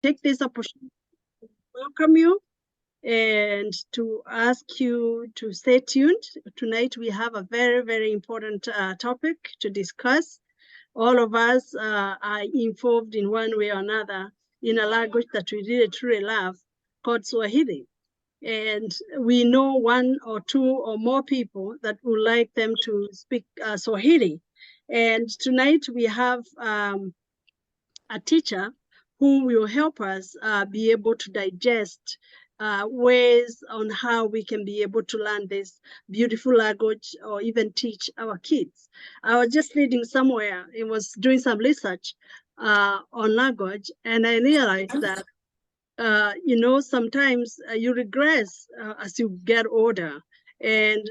take this opportunity to welcome you and to ask you to stay tuned. Tonight we have a very, very important topic to discuss. All of us are involved in one way or another in a language that we really truly love called Swahili. And we know one or two or more people that would like them to speak Swahili. And tonight we have a teacher who will help us be able to digest ways on how we can be able to learn this beautiful language or even teach our kids. I was just reading somewhere, I was doing some research on language, and I realized that, you know, sometimes you regress as you get older. And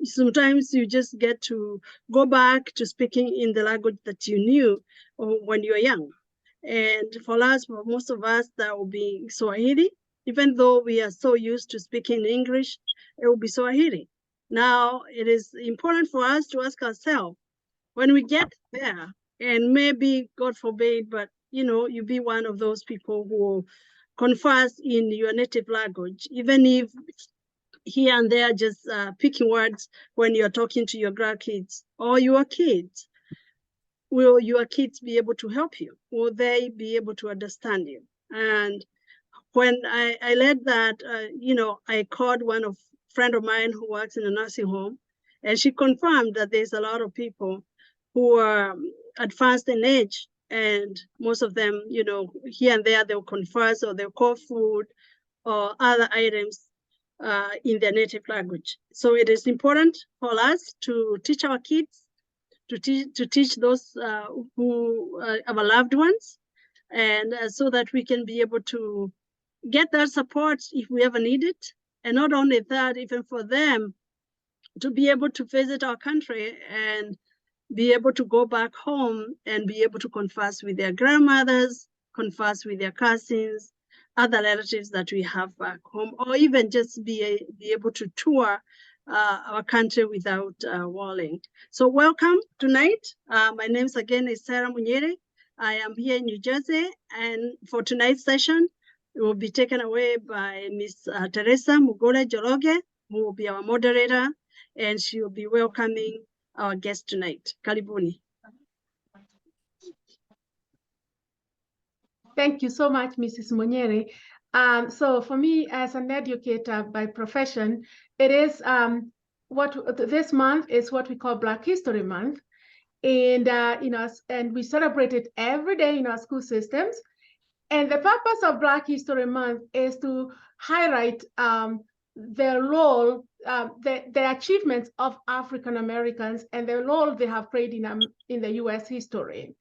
sometimes you just get to go back to speaking in the language that you knew when you were young. And for us, for most of us, that will be Swahili. Even though we are so used to speaking English, it will be Swahili. Now, it is important for us to ask ourselves, when we get there, and maybe, God forbid, but you know, you be one of those people who converse in your native language, even if here and there just picking words when you're talking to your grandkids or your kids. Will your kids be able to help you? Will they be able to understand you? And when I read that, you know, I called friend of mine who works in a nursing home, and she confirmed that there's a lot of people who are advanced in age, and most of them, you know, here and there, they'll converse or they'll call food or other items in their native language. So it is important for us to teach our kids, to teach those who are our loved ones, and so that we can be able to get that support if we ever need it. And not only that, even for them to be able to visit our country and be able to go back home and be able to converse with their grandmothers, converse with their cousins, other relatives that we have back home, or even just be able to tour our country without worrying. So welcome tonight. My name again is Sarah Munyere. I am here in New Jersey, and for tonight's session, it will be taken away by Ms. Teresa Mugole Joroge, who will be our moderator, and she will be welcoming our guest tonight. Karibuni. Thank you so much, Mrs. Munyere. So for me, as an educator by profession, it is this month is what we call Black History Month, and you know, and we celebrate it every day in our school systems. And the purpose of Black History Month is to highlight the role, the achievements of African Americans and the role they have played in the U.S. history.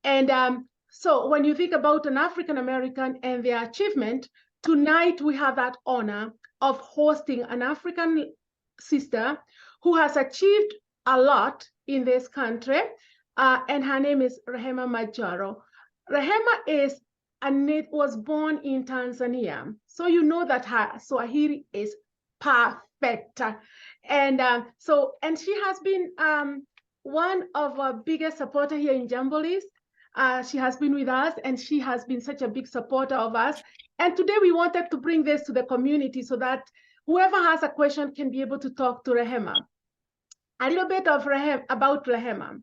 And so when you think about an African American and their achievement, tonight we have that honor of hosting an African sister who has achieved a lot in this country, and her name is Rehema Majaro. Rehema was born in Tanzania, so you know that her Swahili is perfect. And she has been one of our biggest supporters here in Jambolis. She has been with us, and she has been such a big supporter of us. And today we wanted to bring this to the community so that whoever has a question can be able to talk to Rehema. A little bit of about Rehema.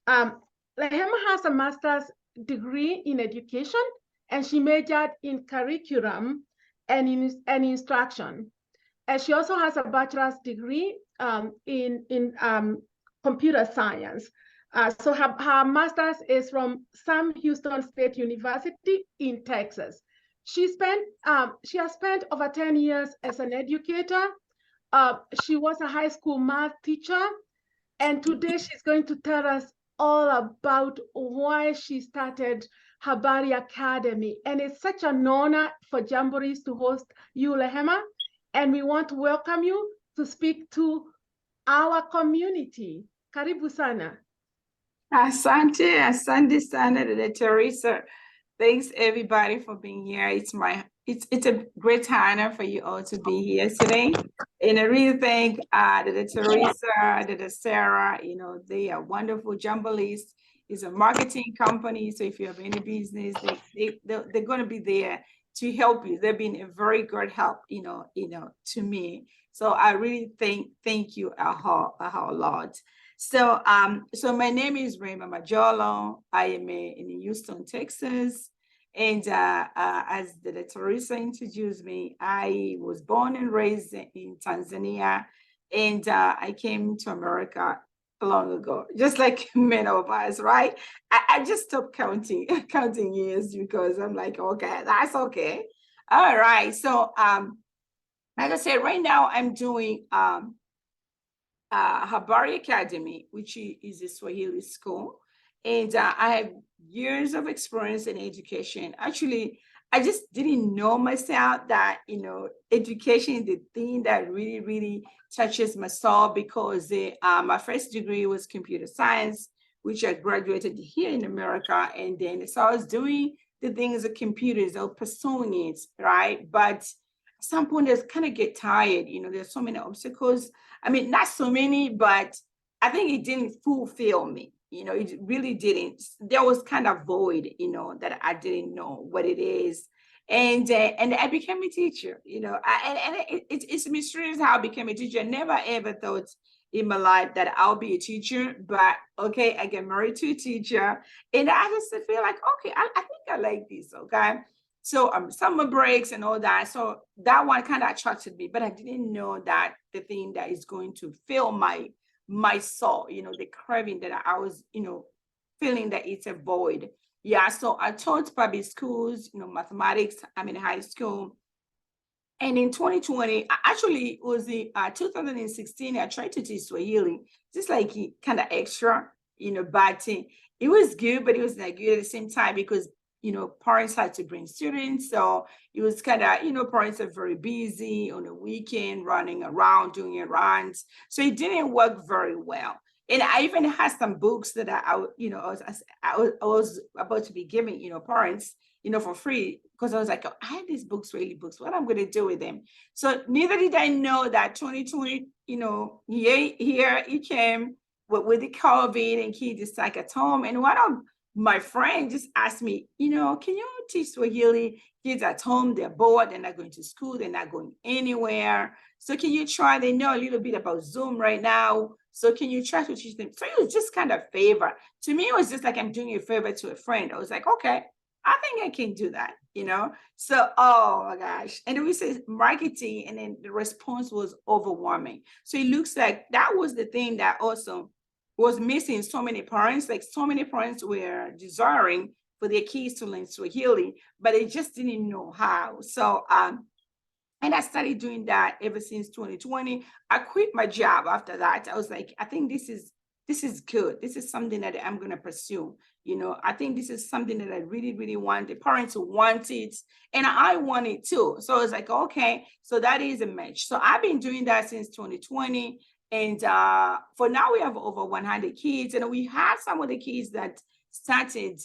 Rehema has a master's degree in education, and she majored in curriculum and in instruction. And she also has a bachelor's degree in computer science. So her master's is from Sam Houston State University in Texas. She has spent over 10 years as an educator. She was a high school math teacher, and today she's going to tell us all about why she started Habari Academy. And it's such an honor for Jamboris to host you, Rehema, and we want to welcome you to speak to our community. Karibu sana. Asante sana, Dada Teresa. Thanks everybody for being here. It's a great honor for you all to be here today. And I really thank Dada Teresa, Dada Sarah, you know, they are wonderful Jambolis. is a marketing company. So if you have any business, they're going to be there to help you. They've been a very good help, to me. So I really thank you a whole lot. So so my name is Rema Majolo. I am in Houston, Texas. And as the Teresa introduced me, I was born and raised in Tanzania, and I came to America long ago, just like many of us, right? I just stopped counting years because I'm like, okay, that's okay. All right. So like I said, right now I'm doing Habari Academy, which is a Swahili school. And I have years of experience in education. Actually, I just didn't know myself that, education is the thing that really, really touches my soul, because my first degree was computer science, which I graduated here in America. And then so I was doing the things of computers, I was pursuing it, right? But at some point, I kind of get tired. There's so many obstacles. I mean, not so many, but I think it didn't fulfill me. It really didn't. There was kind of void, that I didn't know what it is. And I became a teacher, it's mysterious how I became a teacher. I never ever thought in my life that I'll be a teacher, but okay, I get married to a teacher, and I just feel like, okay, I think I like this, okay? So summer breaks and all that. So that one kind of attracted me, but I didn't know that the thing that is going to fill my soul, the craving that I was, feeling that it's a void. Yeah, so I taught public schools, mathematics. I'm in high school. And in 2020, actually it was in 2016, I tried to teach Swahili, just like kind of extra, but it was good, but it was not good at the same time because parents had to bring students. So it was kind of, parents are very busy on the weekend, running around, doing errands. So it didn't work very well. And I even had some books that I was about to be giving, parents, for free, because I was like, oh, I had these books, Swahili books, what I'm going to do with them. So neither did I know that 2020, here it came with the COVID and kids is like at home. And one of my friend just asked me, can you teach Swahili? Kids at home, they're bored, they're not going to school, they're not going anywhere. So can you try? They know a little bit about Zoom right now. So can you try to teach them? So it was just kind of favor. To me, it was just like I'm doing a favor to a friend. I was like, okay, I think I can do that, So, oh my gosh. And then we said marketing, and then the response was overwhelming. So it looks like that was the thing that also was missing. So many parents were desiring for their kids to learn Swahili, but they just didn't know how. So, and I started doing that ever since 2020. I quit my job after that. I was like, I think this is good. This is something that I'm going to pursue. I think this is something that I really, really want. The parents want it, and I want it too. So I was like, okay, so that is a match. So I've been doing that since 2020. And for now, we have over 100 kids, and we have some of the kids that started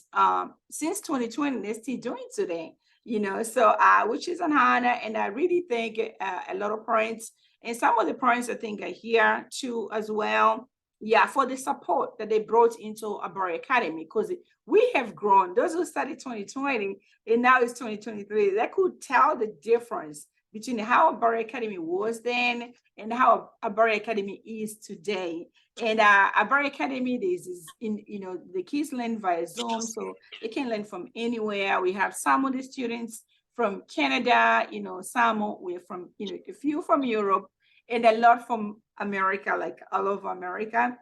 since 2020, they're still doing today, so which is an honor. And I really thank a lot of parents, and some of the parents I think are here too as well. Yeah, for the support that they brought into Habari Academy, because we have grown. Those who started 2020 and now it's 2023, they could tell the difference between how Habari Academy was then and how Habari Academy is today. And Habari Academy is the kids learn via Zoom, so they can learn from anywhere. We have some of the students from Canada, some we're from, a few from Europe, and a lot from America, like all over America.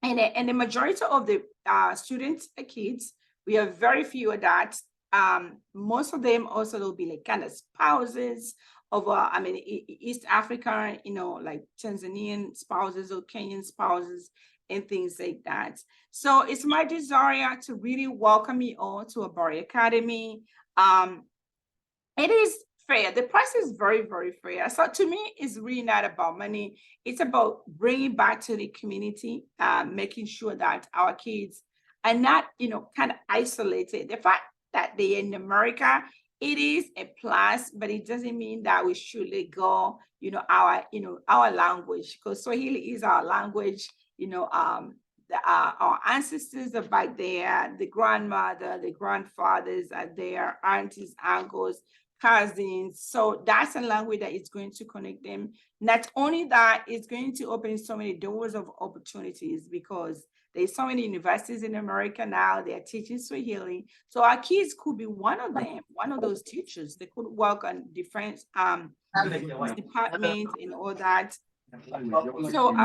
And the majority of the students are kids. We have very few of that. Most of them also will be like kind of spouses of, East Africa, like Tanzanian spouses or Kenyan spouses and things like that. So it's my desire to really welcome you all to Habari Academy. It is fair. The price is very, very fair. So to me, it's really not about money. It's about bringing back to the community, making sure that our kids are not, kind of isolated. The fact that they're in America, it is a plus, but it doesn't mean that we should let go, our language, because Swahili is our language, our ancestors are back there, the grandmother, the grandfathers are there, aunties, uncles, cousins. So that's a language that is going to connect them. Not only that, it's going to open so many doors of opportunities, because there's so many universities in America now, they are teaching Swahili. So our kids could be one of them, one of those teachers. They could work on different departments and all that. So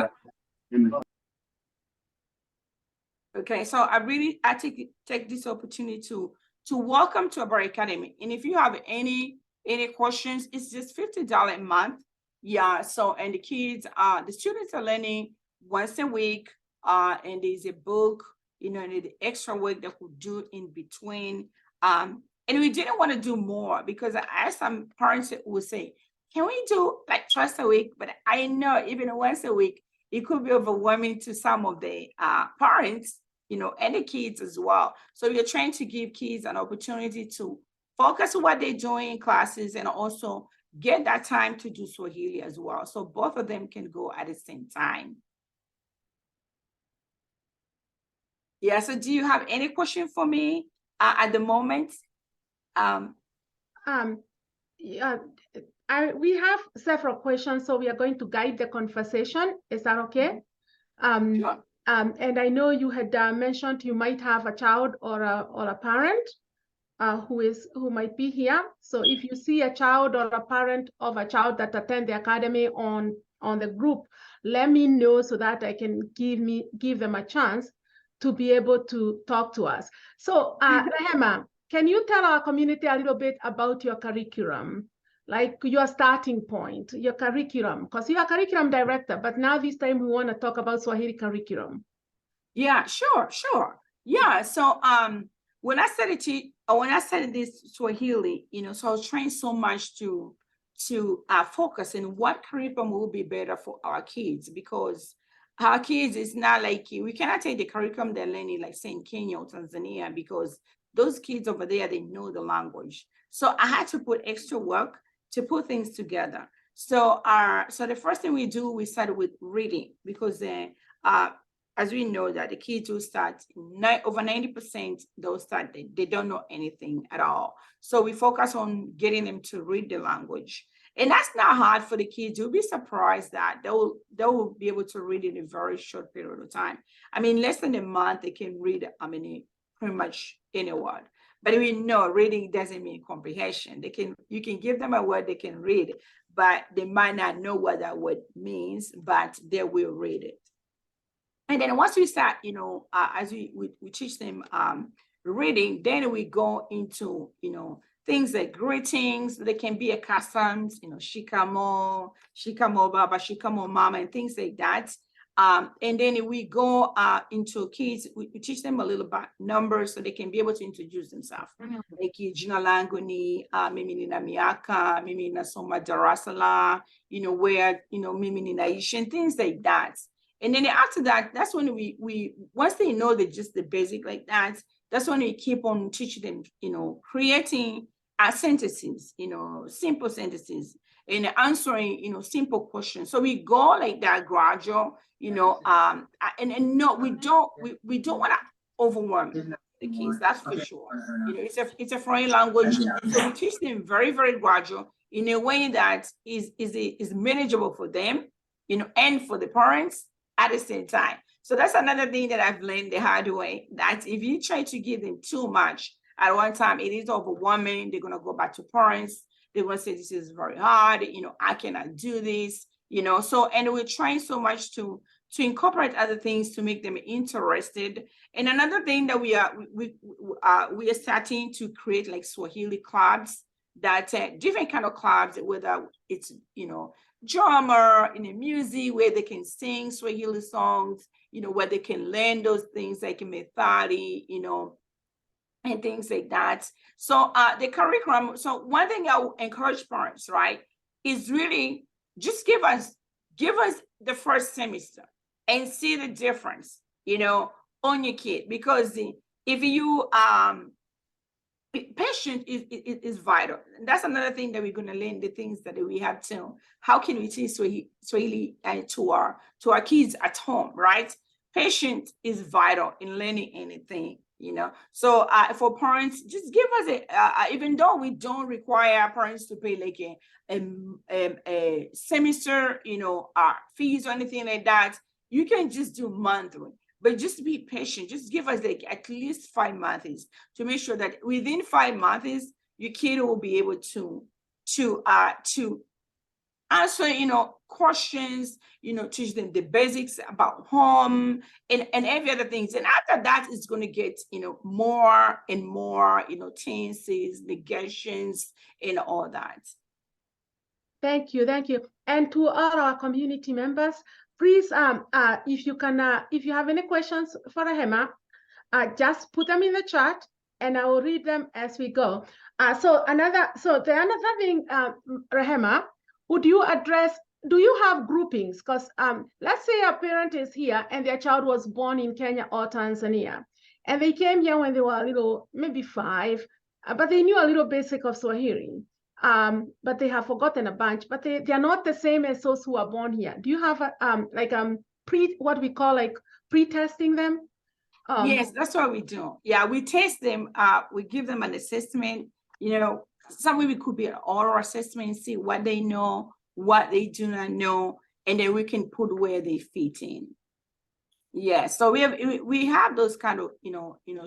okay, so I take this opportunity to welcome to our academy. And if you have any questions, it's just $50 a month. Yeah, so, and the kids, the students are learning once a week, and there's a book, you know, and the extra work that we do in between. And we didn't want to do more, because I asked some parents who would say, can we do like twice a week? But I know even once a week, it could be overwhelming to some of the parents, you know, and the kids as well. So we're trying to give kids an opportunity to focus on what they're doing in classes, and also get that time to do Swahili as well. So both of them can go at the same time. Yeah, so do you have any question for me at the moment? Yeah, we have several questions, so we are going to guide the conversation. Is that okay? Sure. And I know you had mentioned you might have a child or a parent who might be here. So if you see a child or a parent of a child that attend the academy on the group, let me know so that I can give them a chance to be able to talk to us. So Rehema, can you tell our community a little bit about your curriculum, like your starting point, your curriculum, because you're a curriculum director, but now this time we want to talk about Swahili curriculum. Yeah, sure. Yeah, so when I studied this Swahili, you know, so I was trying so much to focus on what curriculum will be better for our kids, because our kids is not like, we cannot take the curriculum they're learning, like say in Kenya or Tanzania, because those kids over there, they know the language. So I had to put extra work to put things together. So the first thing we do, we started with reading, because as we know that the kids who start, over 90%, they'll start, they don't know anything at all. So we focus on getting them to read the language. And that's not hard for the kids. You'll be surprised that they will be able to read in a very short period of time. I mean, less than a month, they can read, pretty much any word. But we know reading doesn't mean comprehension. You can give them a word they can read, but they might not know what that word means, but they will read it. And then once we start, you know, as we teach them reading, then we go into, you know, things like greetings. They can be a customs, you know, shikamo, baba, shikamo mama, and things like that. And then we go into kids, we teach them a little about numbers so they can be able to introduce themselves. Like jina langu ni mimi nina miaka, mimi nasoma darasa la, you know, where, you know, mimi ninaishi, and things like that. And then after that, that's when we once they know just the basic like that, that's when we keep on teaching them, you know, creating sentences, you know, simple sentences, and answering, you know, simple questions. So we go like that gradual, you know, and no, we don't want to overwhelm the kids, that's for sure. You know, it's a foreign language, so we teach them very, very gradual in a way that is manageable for them, you know, and for the parents at the same time. So that's another thing that I've learned the hard way, that if you try to give them too much at one time, it is overwhelming. They're going to go back to parents. They're going to say, this is very hard. You know, I cannot do this, you know. So, and we're trying so much to incorporate other things to make them interested. And another thing that we are starting to create like Swahili clubs, that different kind of clubs, whether it's, you know, drama, in the music, where they can sing Swahili songs, you know, where they can learn those things like methali, you know, and things like that. So the curriculum, so one thing I will encourage parents, right, is really just give us the first semester and see the difference, you know, on your kid. Because if you patience is vital. And that's another thing that we're going to learn, the things that we have to, how can we teach Swahili to our kids at home, right? patience is vital in learning anything, you know. So for parents, just give us even though we don't require parents to pay like a semester, you know, fees or anything like that, you can just do monthly. But just be patient. Just give us like at least 5 months to make sure that within 5 months, your kid will be able to answer, you know, questions, you know, teach them the basics about home and every other things. And after that, it's going to get, you know, more and more, you know, tenses, negations, and all that. Thank you. Thank you. And to all our community members, please, if you can, if you have any questions for Rehema, just put them in the chat and I will read them as we go. So the another thing, Rehema, would you address, do you have groupings? Because let's say a parent is here and their child was born in Kenya or Tanzania, and they came here when they were a little, maybe 5, but they knew a little basic of Swahili. But they have forgotten a bunch, but they are not the same as those who are born here. Do you have what we call like pre-testing them? Yes, that's what we do. Yeah, we test them. We give them an assessment. You know, some we could be an oral assessment and see what they know, what they do not know, and then we can put where they fit in. Yeah, so we have those kind of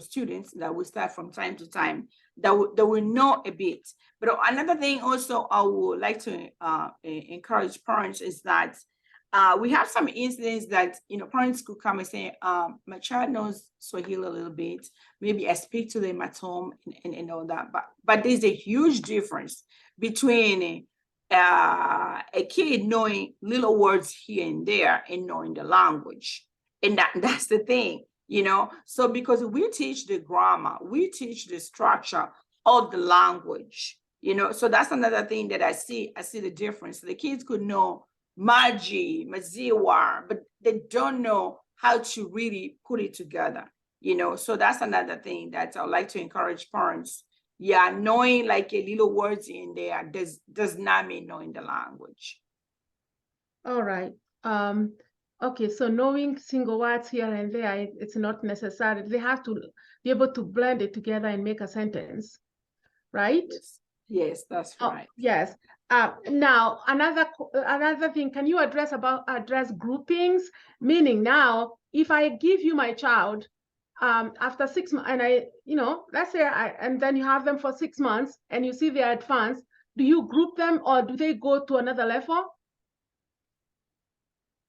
students that will start from time to time that will know a bit. But another thing also I would like to encourage parents is that we have some incidents that parents could come and say, my child knows Swahili a little bit. Maybe I speak to them at home and all that. But there's a huge difference between a kid knowing little words here and there and knowing the language. And that's the thing, so because we teach the grammar, we teach the structure of the language, so that's another thing that I see the difference. The kids could know maji, maziwa, but they don't know how to really put it together, so that's another thing that I would like to encourage parents. Yeah, knowing like a little words in there does not mean knowing the language. All right. Okay, so knowing single words here and there, it's not necessary. They have to be able to blend it together and make a sentence, right? Yes, that's right. Yes. Now, another thing, can you address groupings? Meaning now, if I give you my child after 6 months, and let's say and then you have them for 6 months and you see they're advanced, do you group them or do they go to another level?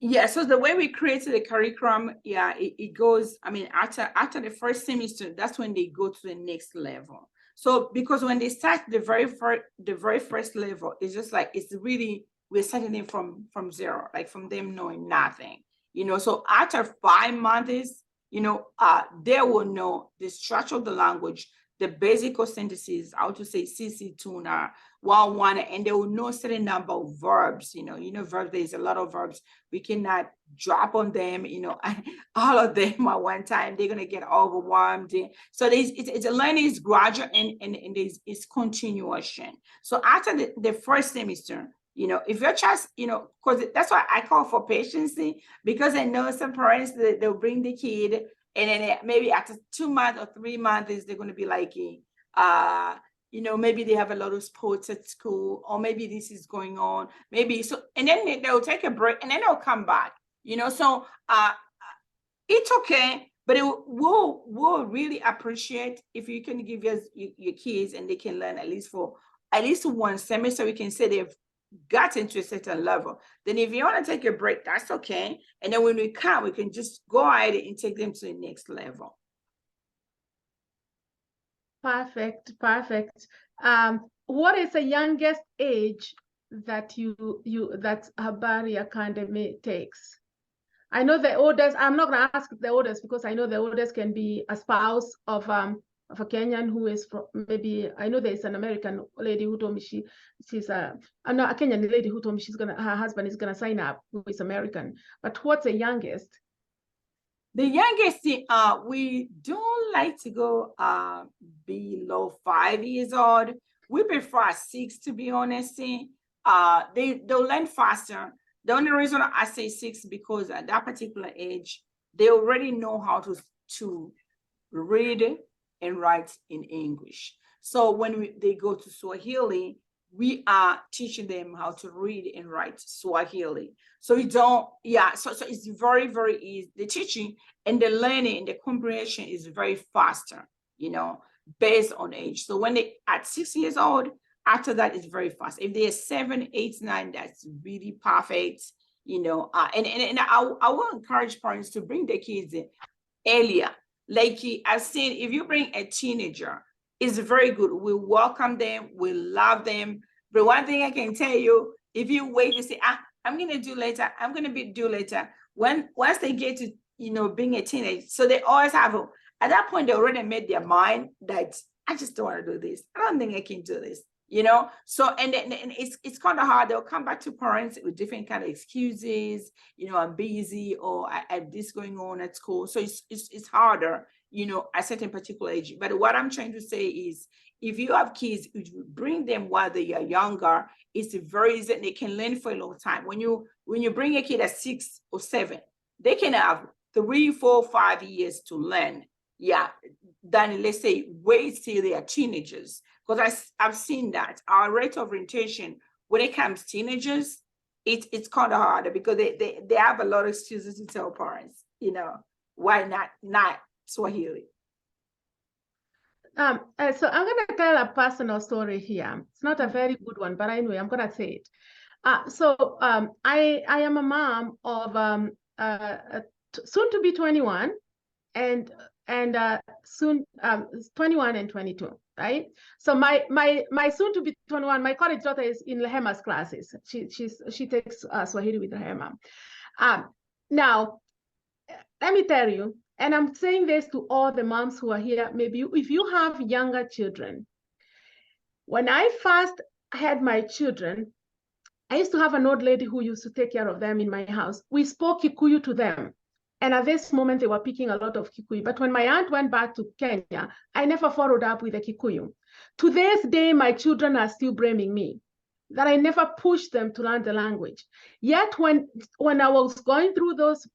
Yeah, so the way we created the curriculum, yeah, it goes, after the first semester, that's when they go to the next level. So because when they start the very first level, it's just like, we're starting them from zero, like from them knowing nothing, so after 5 months, they will know the structure of the language, the basic sentences, how to say sisi tuna, one, and they will know a certain number of verbs. Verbs, there's a lot of verbs. We cannot drop on them, all of them at one time. They're gonna get overwhelmed. So it's a learning is gradual and it's continuation. So after the first semester, if your child, because that's why I call for patience, because I know some parents they'll bring the kid. And then maybe after 2 months or 3 months, they're going to be like, maybe they have a lot of sports at school, or maybe this is going on, maybe so. And then they'll take a break, and then they'll come back. So it's okay, but we'll really appreciate if you can give your kids, and they can learn at least 1 semester. We can say they've got into a certain level. Then if you want to take a break, that's okay. And then when we come, we can just go ahead and take them to the next level. Perfect. What is the youngest age that that Habari Academy takes? I know the oldest, I'm not going to ask the oldest because I know the oldest can be a spouse of a Kenyan who is from, maybe, I know there's an American lady who told me she's a Kenyan lady who told me her husband is gonna sign up, who is American. But what's the youngest? The youngest, we don't like to go below 5 years old. We prefer 6, to be honest. They'll learn faster. The only reason I say 6 because at that particular age, they already know how to read and write in English. So when they go to Swahili, we are teaching them how to read and write Swahili. So you don't, so it's very, very easy. The teaching and the learning and the comprehension is very faster, based on age. So when they at 6 years old, after that it's very fast. If they're 7, 8, 9, that's really perfect, and I will encourage parents to bring their kids in earlier. Like I've seen, if you bring a teenager, it's very good. We welcome them, we love them. But one thing I can tell you, if you wait to say, I'm gonna do later, I'm gonna do later. Once they get to being a teenager, so they always have at that point they already made their mind that I just don't want to do this. I don't think I can do this. So and it's kind of hard. They'll come back to parents with different kind of excuses. I'm busy, or I have this going on at school. So it's harder, at certain particular age. But what I'm trying to say is, if you have kids, you bring them while they are younger, it's very easy. They can learn for a long time. When you bring a kid at 6 or 7, they can have 3, 4, 5 years to learn. Then let's say wait till they are teenagers. Because I've seen that our rate of retention when it comes to teenagers, it's kind of harder because they have a lot of excuses to tell parents, why not Swahili. So I'm going to tell a personal story here. It's not a very good one, but anyway, I'm going to say it. I am a mom of soon to be 21 and soon 21 and 22. Right. So my soon to be 21, my college daughter is in Lehema's classes. She takes Swahili with Lehema. Now, let me tell you, and I'm saying this to all the moms who are here, maybe if you have younger children. When I first had my children, I used to have an old lady who used to take care of them in my house. We spoke Kikuyu to them. And at this moment, they were picking a lot of Kikuyu. But when my aunt went back to Kenya, I never followed up with the Kikuyu. To this day, my children are still blaming me that I never pushed them to learn the language. Yet when I was going through those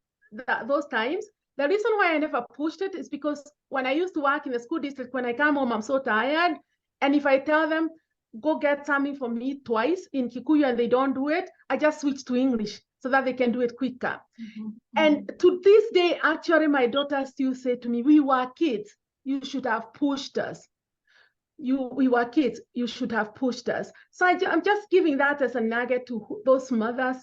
times, the reason why I never pushed it is because when I used to work in the school district, when I come home, I'm so tired. And if I tell them, go get something for me twice in Kikuyu and they don't do it, I just switch to English so that they can do it quicker. And to this day, actually, my daughter still said to me, we were kids, you should have pushed us. We were kids, you should have pushed us. So I'm just giving that as a nugget to those mothers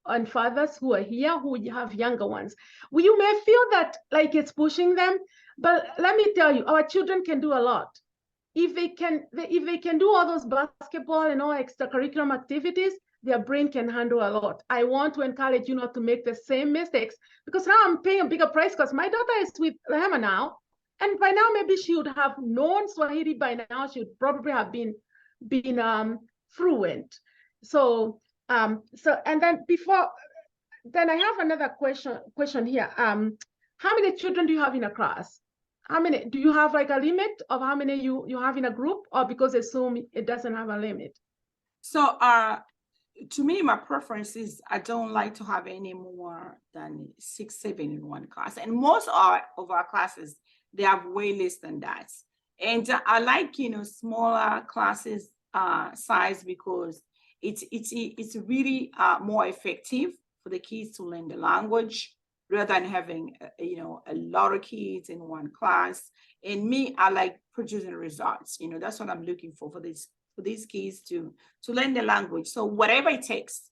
and fathers who are here, who have younger ones. You may feel that like it's pushing them, but let me tell you, our children can do a lot. If they can do all those basketball and all extracurricular activities, their brain can handle a lot. I want to encourage you not to make the same mistakes, because now I'm paying a bigger price because my daughter is with Rehema now. And by now, maybe she would have known Swahili by now. She would probably have been fluent. So and then then I have another question here. How many children do you have in a class? How many, do you have like a limit of how many you have in a group, or because assume it doesn't have a limit? So to me, my preference is I don't like to have any more than 6, 7 in one class. And most of our classes, they have way less than that. And I like, smaller classes size because it's really more effective for the kids to learn the language rather than having, a lot of kids in one class. And me, I like producing results. That's what I'm looking for these kids to learn the language. So whatever it takes,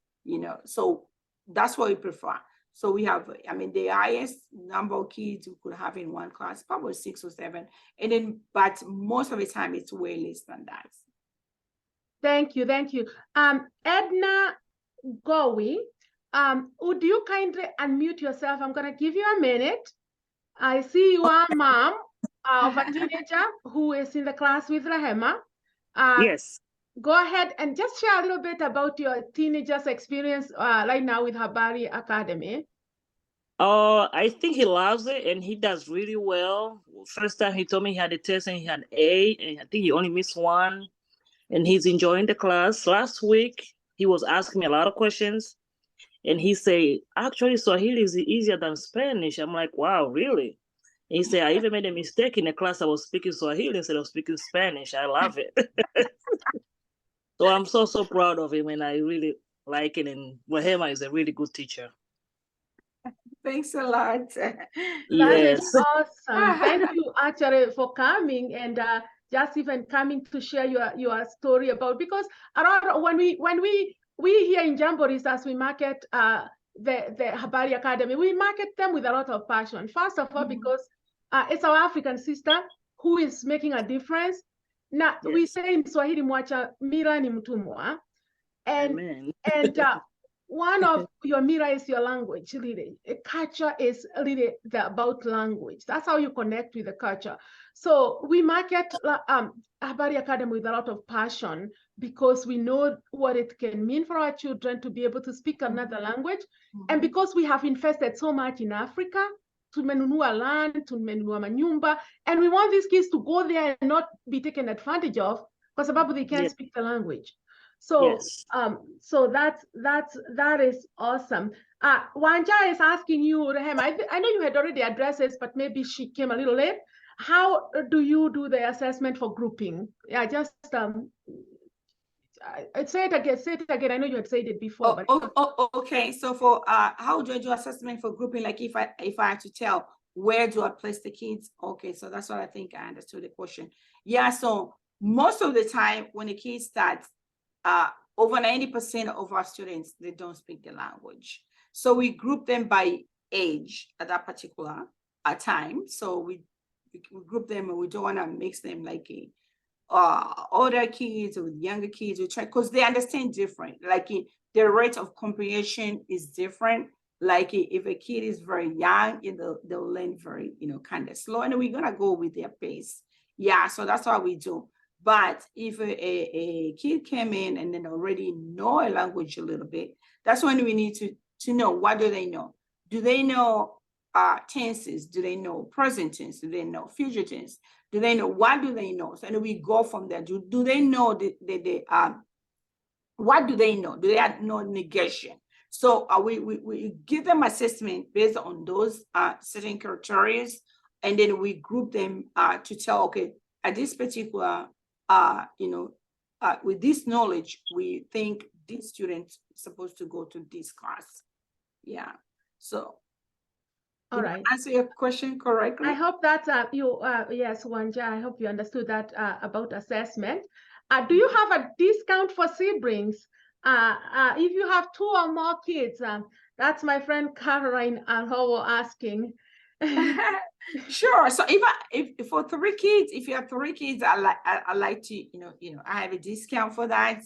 so that's what we prefer. So we have, the highest number of kids we could have in one class, probably 6 or 7. And then, but most of the time it's way less than that. Thank you. Edna Gowi, would you kindly unmute yourself? I'm going to give you a minute. I see you are mom of a teenager who is in the class with Rehema. Yes. Go ahead and just share a little bit about your teenager's experience right now with Habari Academy. I think he loves it and he does really well. First time he told me he had a test and he had A, and I think he only missed 1. And he's enjoying the class. Last week, he was asking me a lot of questions. And he say, actually, Swahili is easier than Spanish. I'm like, wow, really? And he said, I even made a mistake in the class. I was speaking Swahili instead of speaking Spanish. I love it. So I'm so proud of him, and I really like it. And Wahema is a really good teacher. Thanks a lot. That Yes. is awesome. Thank you actually for coming and just even coming to share your story about, because around when we here in Jamborees, as we market the Habari Academy, we market them with a lot of passion. First of all, because it's our African sister who is making a difference. Now, we say in Swahili, mwacha mila ni mtumwa. And one of your mira is your language, really. Culture is really about language. That's how you connect with the culture. So we market Habari Academy with a lot of passion, because we know what it can mean for our children to be able to speak another language. And because we have invested so much in Africa, tumenunua land, tumenunua manyumba, and we want these kids to go there and not be taken advantage of because they can't speak the language. So so that is awesome. Wanja is asking you, Rehema, I know you had already addressed this, but maybe she came a little late. How do you do the assessment for grouping? Yeah, just say it again. I know you had said it before. Okay. So for how do I do assessment for grouping? Like if I have to tell where do I place the kids? Okay, so that's what I think I understood the question. Yeah, so most of the time when the kids start, over 90% of our students, they don't speak the language. So we group them by age at that particular time. So we group them, and we don't want to mix them like older kids with younger kids. We try, because they understand different. Like their rate of comprehension is different. Like if a kid is very young, they'll learn very, kind of slow, and we're gonna go with their pace. Yeah, so that's what we do. But if a kid came in and then already know a language a little bit, that's when we need to know, what do they know? Do they know tenses? Do they know present tense? Do they know future tense? Do they know, what do they know? So then we go from there. Do they know what do they know? Do they know negation? So we give them assessment based on those certain criteria, and then we group them to tell, okay, at this particular with this knowledge, we think this student is supposed to go to this class. Yeah. So, all right. Answer your question correctly. I hope that yes, Wanja, I hope you understood that about assessment. Do you have a discount for siblings? If you have 2 or more kids, that's my friend Caroline Alhowo asking. Sure. So if for 3 kids, if you have 3 kids, I like to, I have a discount for that.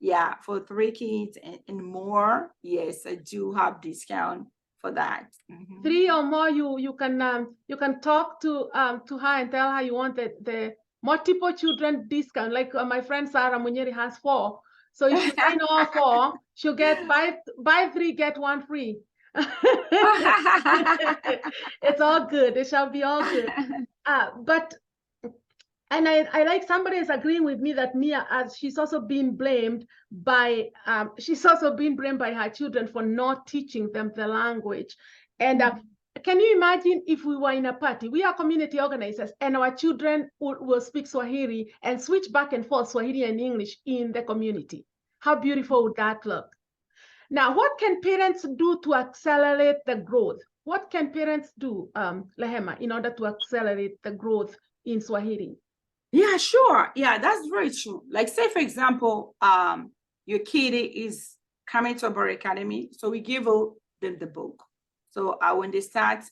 Yeah, for 3 kids and more. Yes, I do have discount for that. 3 or more, you can talk to her and tell her you want the multiple children discount. Like my friend Sarah Munyeri has 4. So if you sign all 4, she'll get buy 3, get 1 free. It's all good. It shall be all good. But I like, somebody is agreeing with me that Mia, as she's also being blamed by her children for not teaching them the language. And can you imagine if we were in a party? We are community organizers, and our children will speak Swahili and switch back and forth Swahili and English in the community. How beautiful would that look? Now, what can parents do to accelerate the growth? What can parents do, Lehema, in order to accelerate the growth in Swahili? Yeah, sure. Yeah, that's very true. Like, say, for example, your kid is coming to Habari Academy, so we give them the book. So when they start,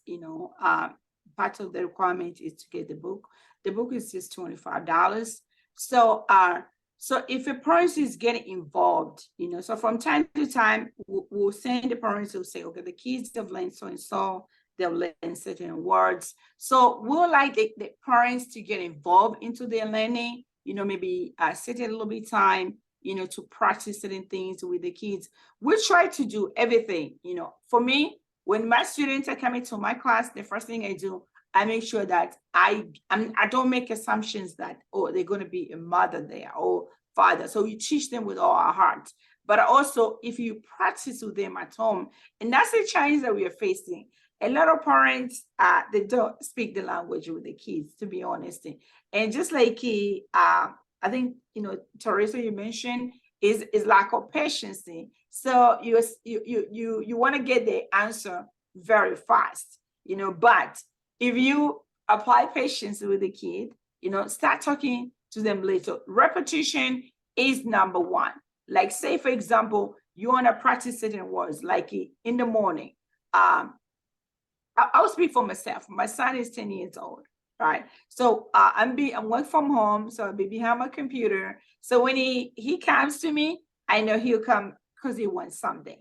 part of the requirement is to get the book. The book is just $25. So if a parent is getting involved, so from time to time, we'll send the parents who say, okay, the kids have learned so-and-so, they've learned certain words. So we'll like the parents to get involved into their learning, maybe set a little bit of time, to practice certain things with the kids. We try to do everything, For me, when my students are coming to my class, the first thing I do, I make sure that I don't make assumptions that, they're going to be a mother there or father. So we teach them with all our heart. but also if you practice with them at home. And that's the challenge that we are facing. A lot of parents, they don't speak the language with the kids, to be honest. And just like I think, Teresa, you mentioned, is lack of patience. So you want to get the answer very fast, but if you apply patience with the kid, start talking to them later. Repetition is number one. Like, say, for example, you want to practice certain words, like in the morning. I'll speak for myself. My son is 10 years old, right? So I'm work from home, so I'll be behind my computer. So when he comes to me, I know he'll come because he wants something,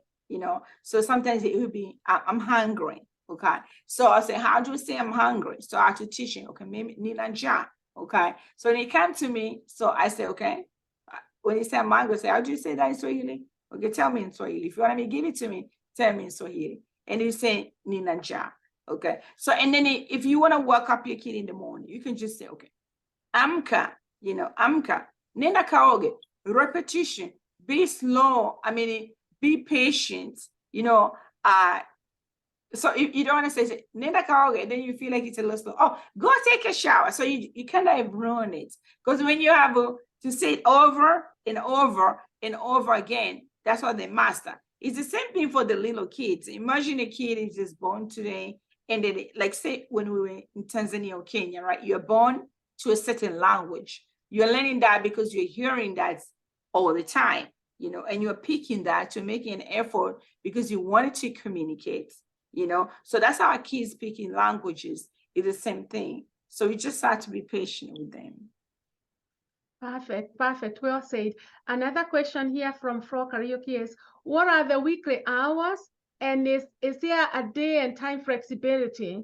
So sometimes it will be, I'm hungry, okay? So I say, how do you say I'm hungry? So I have to teach him, okay, maybe Nilanja, okay? So when he comes to me, so I say, okay. When he said I'm hungry, I say, how do you say that in Swahili? Okay, tell me in Swahili. If you want me to give it to me, tell me in Swahili. And you say Nilanja. Okay, so and then if you want to wake up your kid in the morning, you can just say, okay, amka, amka, nenda kaoge, repetition, be slow. Be patient, So if you don't want to say nenda kaoge, then you feel like it's a little slow. Oh, go take a shower. So you kind of ruin it, because when you have to say it over and over and over again, that's what they master. It's the same thing for the little kids. Imagine a kid is just born today. And then, like, say, when we were in Tanzania or Kenya, right? You're born to a certain language. You're learning that because you're hearing that all the time, and you're picking that to making an effort because you wanted to communicate, So that's how our kids speaking languages is the same thing. So you just have to be patient with them. Perfect. Well said. Another question here from Fro Karaoke is, what are the weekly hours? And is there a day and time flexibility?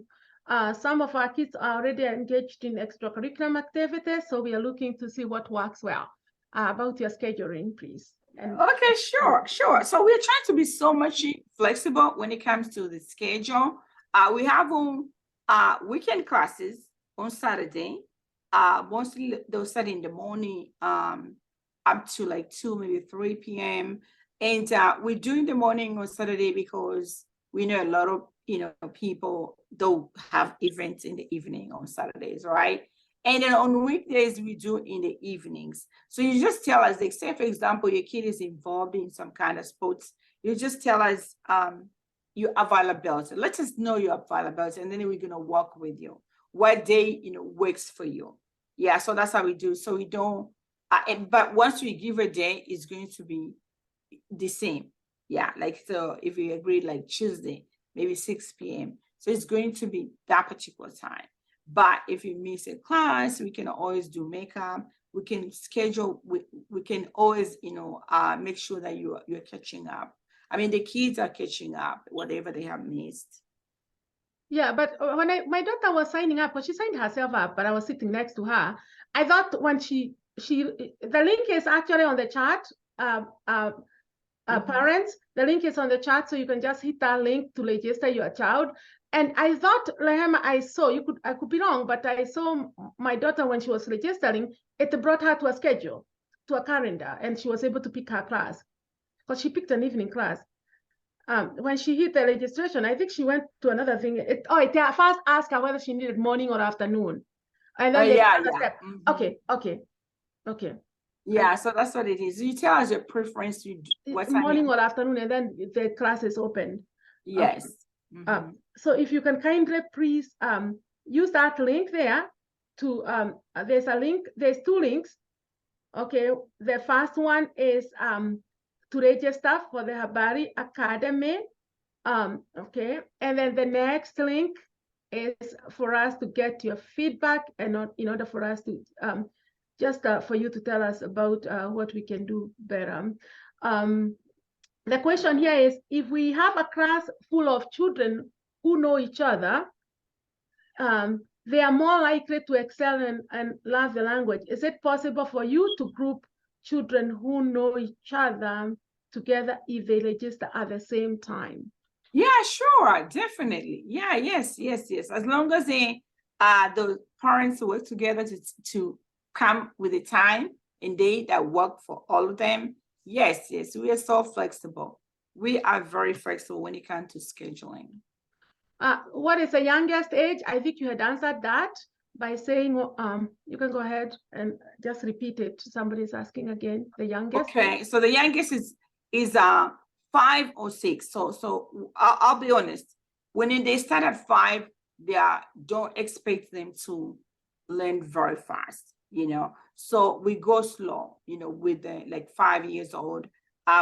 Some of our kids are already engaged in extracurricular activities, so we are looking to see what works well. About your scheduling, please. Okay, sure. So we're trying to be so much flexible when it comes to the schedule. We have weekend classes on Saturday. Mostly they'll start in the morning up to like 2, maybe 3 p.m. And we do in the morning on Saturday because we know a lot of, people don't have events in the evening on Saturdays, right? And then on weekdays, we do in the evenings. So you just tell us, like, say, for example, your kid is involved in some kind of sports. You just tell us your availability. Let us know your availability, and then we're going to work with you. What day, works for you. Yeah, so that's how we do. So we don't, but once we give a day, it's going to be the same. Yeah, like, so if we agreed like Tuesday, maybe 6 p.m. So it's going to be that particular time. But if you miss a class, we can always do makeup. We can schedule, we can always, make sure that you're catching up. The kids are catching up, whatever they have missed. Yeah, but when my daughter was signing up, she signed herself up, but I was sitting next to her. I thought when the link is actually on the chat, parents, the link is on the chat, so you can just hit that link to register your child. And I thought, Rehema, I could be wrong, but I saw my daughter when she was registering, it brought her to a schedule, to a calendar, and she was able to pick her class, because she picked an evening class. When she hit the registration, I think she went to another thing. It first asked her whether she needed morning or afternoon. And then Okay. Yeah, so that's what it is. You tell us your preference. What's morning or afternoon, and then the class is open. Yes. Okay. So if you can kindly please use that link there to there's 2 links. Okay, the first one is to register for the Habari Academy. Okay, and then the next link is for us to get your feedback, and in order for us to just for you to tell us about what we can do better. The question here is, if we have a class full of children who know each other, they are more likely to excel and learn the language. Is it possible for you to group children who know each other together if they register at the same time? Yeah, sure, definitely. Yeah, yes. As long as the parents work together to come with a time and date that work for all of them, Yes, yes, we are so flexible. We are very flexible when it comes to scheduling. What is the youngest age? I think you had answered that by saying, you can go ahead and just repeat it. Somebody's asking again, the youngest. Okay, so the youngest is 5 or 6. So I'll be honest. When they start at 5, don't expect them to learn very fast, you know. So we go slow, you know, with the like 5 years old.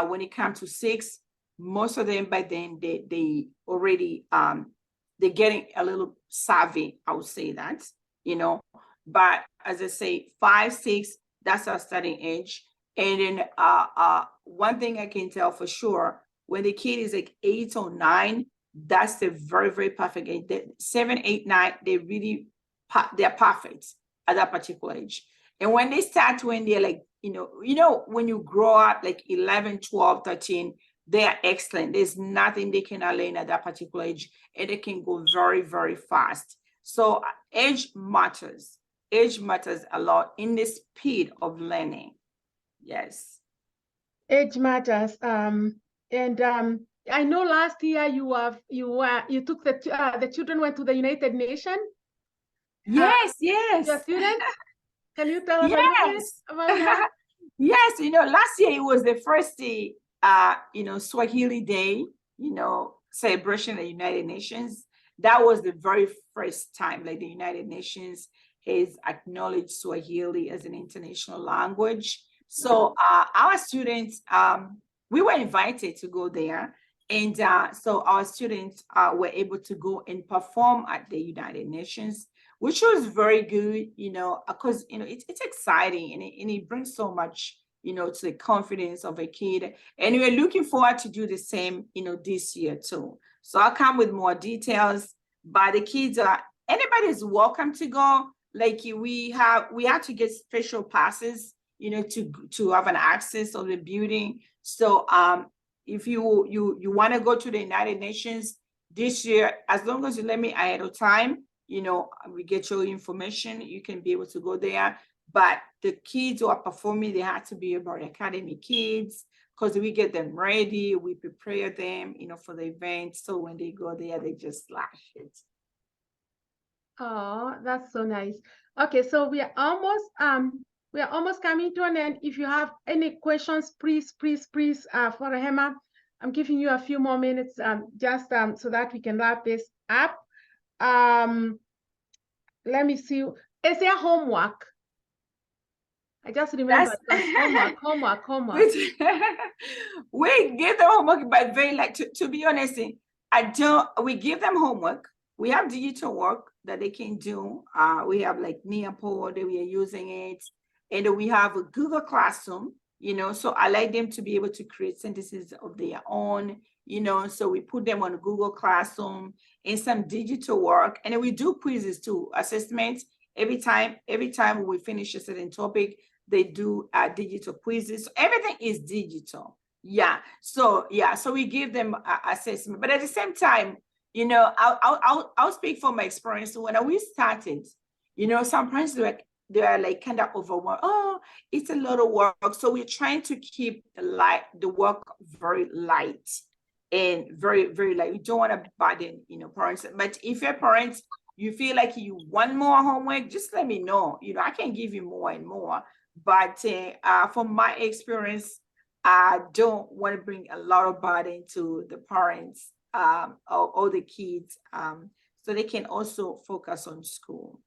When it comes to 6, most of them by then they already they're getting a little savvy, I would say that, you know. But as I say, 5, 6, that's our starting age. And then one thing I can tell for sure, when the kid is like 8 or 9, that's the very, very perfect age. 7, 8, 9, they're perfect at that particular age. And when they start, when they're like, you know, when you grow up like 11, 12, 13, they are excellent. There's nothing they cannot learn at that particular age, and they can go very, very fast. So age matters. Age matters a lot in the speed of learning. Yes. Age matters. I know last year you took the children went to the United Nations. Yes, yes. Your students. Can you tell us a little bit about that? Yes, you know, last year it was the first day, you know, Swahili Day, you know, celebration at the United Nations. That was the very first time, like the United Nations has acknowledged Swahili as an international language. So our students, we were invited to go there. And so our students were able to go and perform at the United Nations, which was very good, you know, because, you know, it's exciting and it brings so much, you know, to the confidence of a kid. And we're looking forward to do the same, you know, this year too. So I'll come with more details, but the kids anybody's welcome to go. Like we have to get special passes, you know, to have an access of the building. So if you want to go to the United Nations this year, as long as you let me ahead of time, you know, we get your information, you can be able to go there. But the kids who are performing, they have to be about academy kids, because we get them ready, we prepare them, you know, for the event. So when they go there, they just slash it. Oh, that's so nice. Okay, so we are almost coming to an end. If you have any questions, please, for Rehema, I'm giving you a few more minutes, just so that we can wrap this up. Let me see. Is there homework? I just remember homework. We give them homework, but very like to be honest, we give them homework. We have digital work that they can do. We have like Nearpod, we are using it. And we have a Google Classroom, you know, so I like them to be able to create sentences of their own, you know, so we put them on Google Classroom and some digital work. And then we do quizzes too, assessments. Every time we finish a certain topic, they do digital quizzes. So everything is digital. Yeah. So we give them assessment, but at the same time, you know, I'll speak from my experience. When we started, you know, some parents they are like kind of overwhelmed. Oh, it's a lot of work. So we're trying to keep the work very light and very, very light. We don't want to burden, you know, parents. But if your parents, you feel like you want more homework, just let me know. You know, I can give you more and more. But from my experience, I don't want to bring a lot of burden to the parents or the kids, so they can also focus on school.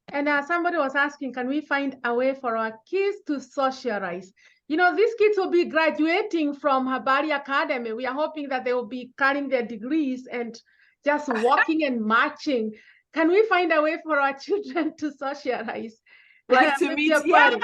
And somebody was asking, can we find a way for our kids to socialize? You know, these kids will be graduating from Habari Academy. We are hoping that they will be carrying their degrees and just walking and marching. Can we find a way for our children to socialize? Like to meet, yeah,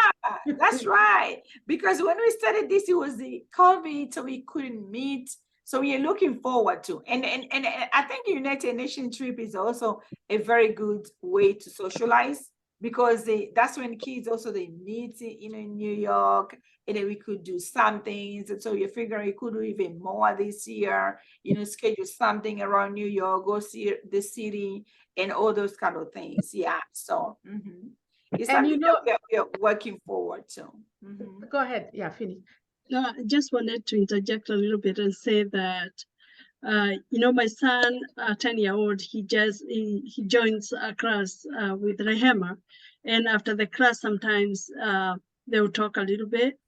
that's right. Because when we started this, it was the COVID, so we couldn't meet. So we are looking forward to, and I think United Nations trip is also a very good way to socialize, because that's when kids also they meet, you know, in New York, and then we could do some things. And so you figure we could do even more this year, you know, schedule something around New York, go see the city, and all those kind of things. Yeah. So it's something, you know, that we are working forward to. Go ahead. Yeah, finish. No, I just wanted to interject a little bit and say that, my son, 10-year-old, he joins a class with Rehema, and after the class, sometimes they'll talk a little bit.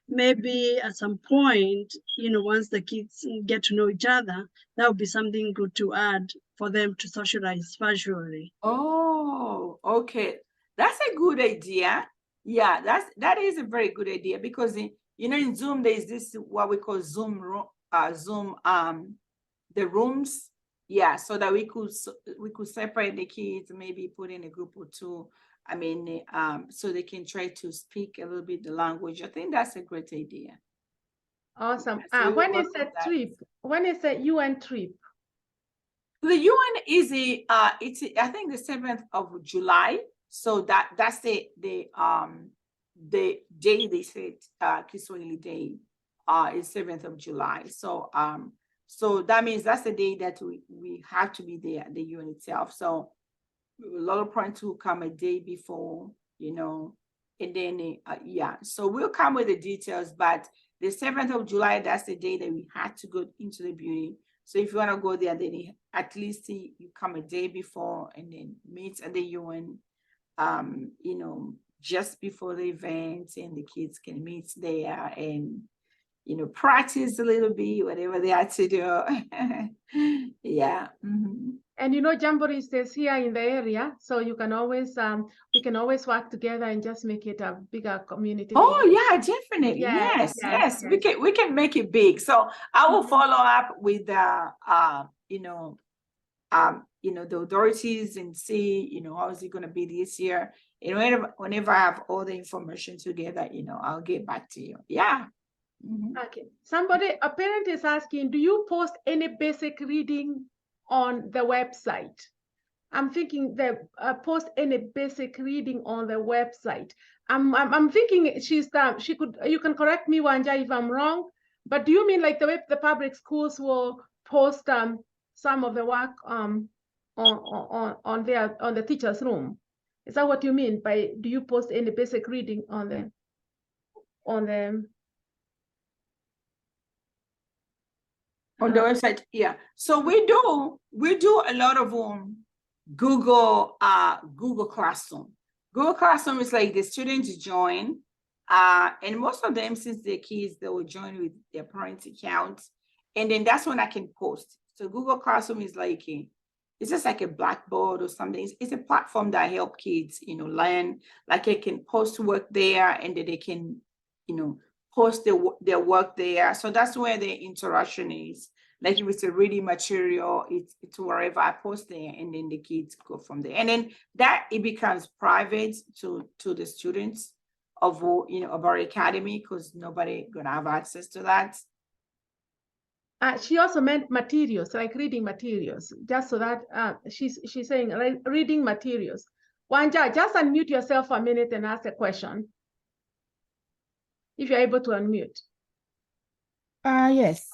Maybe at some point, once the kids get to know each other, that would be something good to add for them to socialize virtually. Oh, okay. That's a good idea. Yeah, that is a very good idea, because in Zoom there's this what we call Zoom the rooms. Yeah, so that we could separate the kids, maybe put in a group or two. I mean, so they can try to speak a little bit the language. I think that's a great idea. Awesome. So When is the trip? When is the UN trip? The UN is I think the 7th of July. So that's the day they said Kiswahili Day is 7th of July. So so that means that's the day that we have to be there at the UN itself. So a lot of parents will come a day before, and then yeah. So we'll come with the details, but the 7th of July, that's the day that we had to go into the building. So if you want to go there, then at least you come a day before and then meet at the UN, just before the event, and the kids can meet there and, practice a little bit, whatever they had to do. Yeah. Mm-hmm. And Jamboree stays here in the area, so you can always we can always work together and just make it a bigger community. Oh yeah, definitely. Yes. We can make it big. So I will follow up with the authorities and see how is it going to be this year. And whenever I have all the information together, I'll get back to you. Yeah. Mm-hmm. Okay. A parent is asking, do you post any basic reading on the website? I'm thinking that post any basic reading on the website. I'm thinking you can correct me, Wanja, if I'm wrong, but do you mean like the public schools will post some of the work on the teacher's room? Is that what you mean by, do you post any basic reading on the website? Yeah. So we do a lot of Google Classroom. Google Classroom is like the students join, and most of them, since they're kids, they will join with their parents' accounts, and then that's when I can post. So Google Classroom is like it's just like a blackboard or something. It's a platform that help kids, learn. Like they can post work there, and then they can, post their work there. So that's where the interaction is. Like if it's a reading material, it's wherever I post there, and then the kids go from there. And then it becomes private to the students of our academy, because nobody gonna have access to that. She also meant materials, like reading materials, just so that she's saying reading materials. Wanja, just unmute yourself for a minute and ask a question, if you're able to unmute. Yes.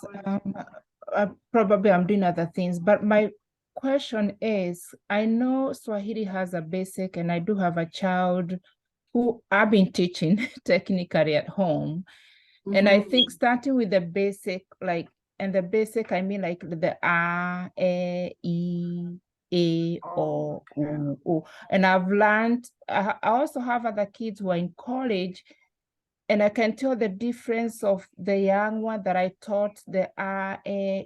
Probably I'm doing other things, but my question is, I know Swahili has a basic, and I do have a child who I've been teaching technically at home. Mm-hmm. And I think starting with the basic, and the basic, I mean like the A, E, A, O, U, O. And I've learned, I also have other kids who are in college, and I can tell the difference of the young one that I taught the A,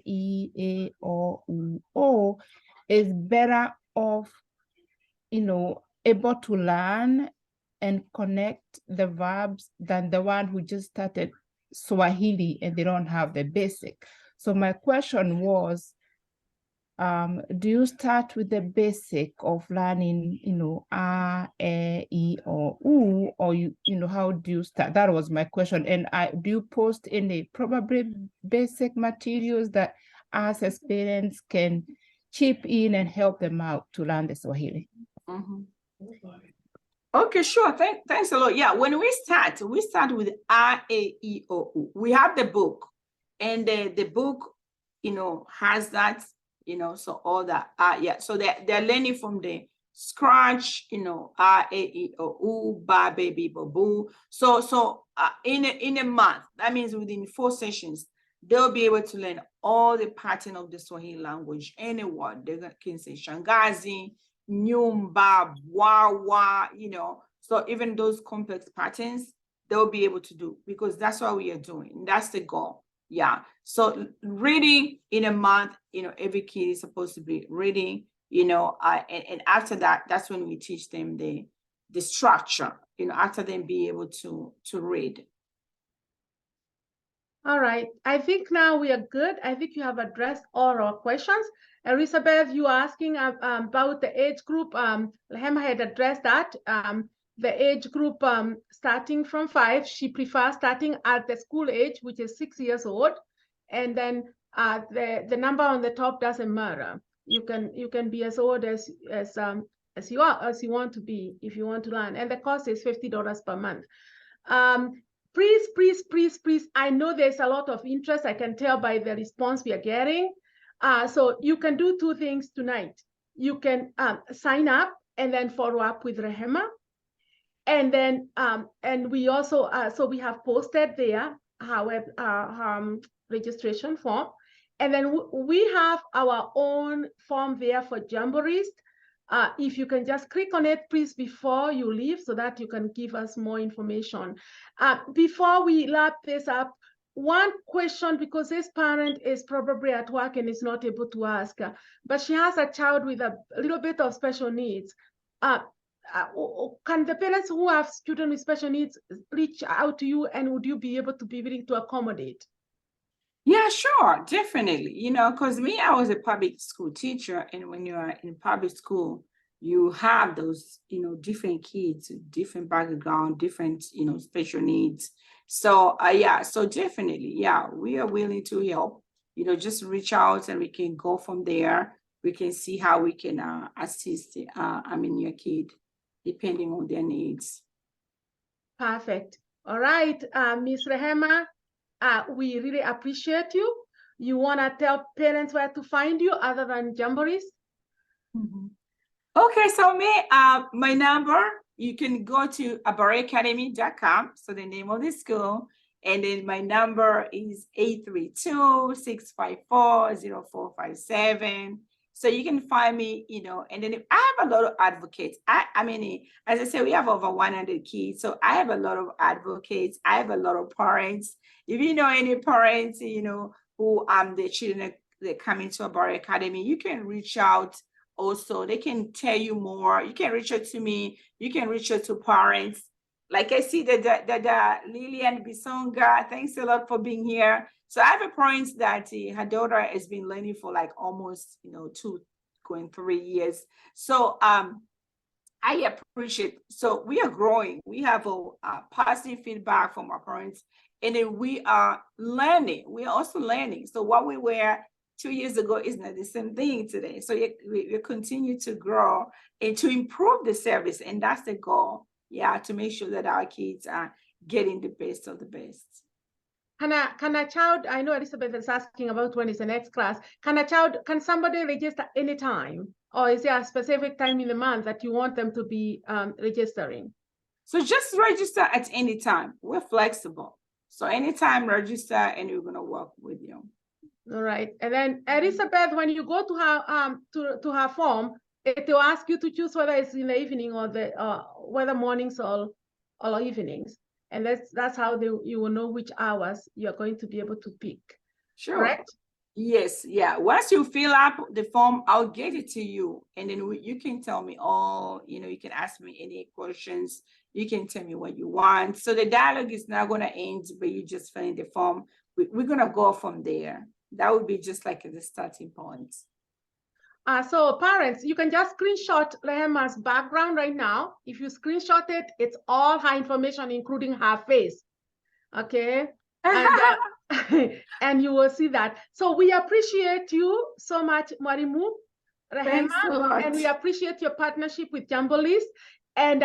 E, A, O, U, O is better off, able to learn and connect the verbs than the one who just started Swahili and they don't have the basic. So my question was, do you start with the basic of learning, A, E, or U, or how do you start? That was my question. And do you post any probably basic materials that us as parents can chip in and help them out to learn the Swahili? Mm-hmm. Okay, sure. Thanks a lot. Yeah, when we start with A, E, O, U. We have the book, and the book, has that. So all that, yeah. So they're learning from the scratch, A, E, O, U, ba, baby, bo, boo. So in a month, that means within 4 sessions, they'll be able to learn all the pattern of the Swahili language. Any word they can say, shangazi, nyumba, wawa, you know. So even those complex patterns, they'll be able to do, because that's what we are doing. That's the goal. Yeah. So reading in a month, you know, every kid is supposed to be reading, you know, and after that, that's when we teach them the structure, you know, after them be able to read. All right, I think now we are good. I think you have addressed all our questions. Elizabeth, you are asking about the age group. Lehema had addressed that. The age group starting from 5, she prefers starting at the school age, which is 6 years old. And then the number on the top doesn't matter. You can be as old as you want to be if you want to learn. And the cost is $50 per month. Please, I know there's a lot of interest. I can tell by the response we are getting. So you can do 2 things tonight. You can sign up and then follow up with Rehema. And then, and we also, so we have posted there our registration form. And then we have our own form there for Jamborees. If you can just click on it, please, before you leave, so that you can give us more information. Before we wrap this up, one question, because this parent is probably at work and is not able to ask, but she has a child with a little bit of special needs. Can the parents who have students with special needs reach out to you, and would you be able to be willing to accommodate? Yeah, sure, definitely. You know, because me, I was a public school teacher, and when you are in public school, you have those, you know, different kids, different background, different, you know, special needs. So yeah, so definitely, yeah, we are willing to help. You know, just reach out and we can go from there. We can see how we can assist, your kid, depending on their needs. Perfect. All right, Ms. Rehema, we really appreciate you. You want to tell parents where to find you other than Jamborees? Mm-hmm. Okay, so me, my number, you can go to @barreacademy.com, so the name of the school, and then my number is 832-654-0457. So you can find me, you know, and then I have a lot of advocates. I mean, as I said, we have over 100 kids. So I have a lot of advocates. I have a lot of parents. If you know any parents, you know, who the children that come into Barre Academy, you can reach out also. They can tell you more. You can reach out to me. You can reach out to parents. Like I see that Lillian Bisonga, thanks a lot for being here. So I have a parent that her daughter has been learning for like almost, you know, 2 going 3 years. So I appreciate, so we are growing. We have a positive feedback from our parents, and then we are learning. We are also learning. So what we were 2 years ago is not the same thing today. So we continue to grow and to improve the service. And that's the goal. Yeah, to make sure that our kids are getting the best of the best. Can a child, I know Elizabeth is asking about when is the next class, can somebody register anytime? Or is there a specific time in the month that you want them to be registering? So just register at any time. We're flexible. So anytime register and we're gonna work with you. All right. And then Elizabeth, when you go to her to her form, it will ask you to choose whether it's in the evening or whether mornings or evenings. And that's how you will know which hours you're going to be able to pick. Sure. Correct? Yes. Yeah. Once you fill up the form, I'll get it to you. And then you can tell me all, you know, you can ask me any questions. You can tell me what you want. So the dialogue is not going to end, but you just fill in the form. We're going to go from there. That would be just like the starting point. So parents, you can just screenshot Rehema's background right now. If you screenshot it, it's all her information, including her face. Okay. And, and you will see that. So we appreciate you so much, Mwalimu Rehema, and we appreciate your partnership with Jamborees. And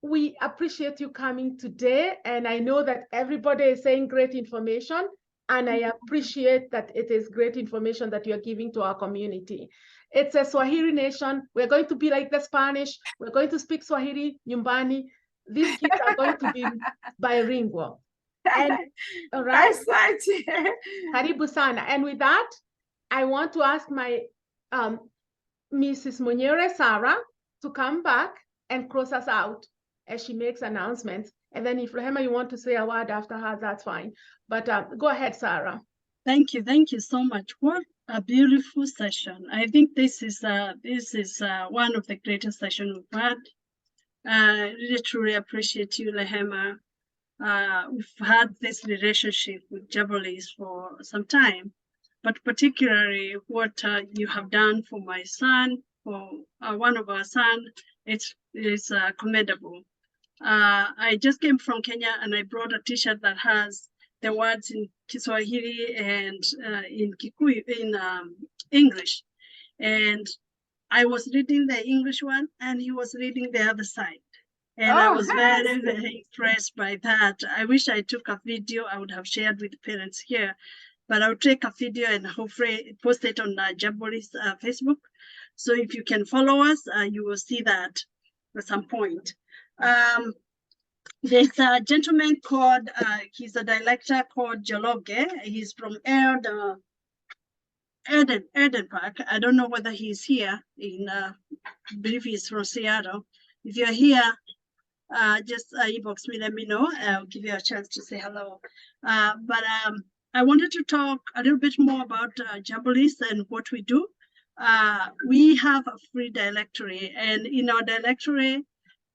we appreciate you coming today. And I know that everybody is saying great information. And I appreciate that it is great information that you're giving to our community. It's a Swahili nation. We're going to be like the Spanish. We're going to speak Swahili, Nyumbani. these kids are going to be bilingual. And all right, karibu sana. And with that, I want to ask my Mrs. Munyere Sarah to come back and close us out as she makes announcements. And then if Rehema, you want to say a word after her, that's fine. But go ahead, Sarah. Thank you so much. What a beautiful session. I think this is one of the greatest sessions we've had. Really truly appreciate you, Rehema. We've had this relationship with Jabalis for some time, but particularly what you have done for my son, for one of our sons, it's commendable. I just came from Kenya and I brought a t-shirt that has the words in Kiswahili and in Kikuyu, in English. And I was reading the English one and he was reading the other side. And I was very, very impressed by that. I wish I took a video. I would have shared with parents here, but I'll take a video and hopefully post it on Jabalis Facebook. So if you can follow us, you will see that at some point. There's a gentleman called, he's a director called 𝐿𝑜𝑔𝐿𝐵. He's from Eden Park. I don't know whether he's here I believe he's from Seattle. If you're here, just inbox me, let me know. I'll give you a chance to say hello. But I wanted to talk a little bit more about Jabalis and what we do. We have a free directory, and in our directory,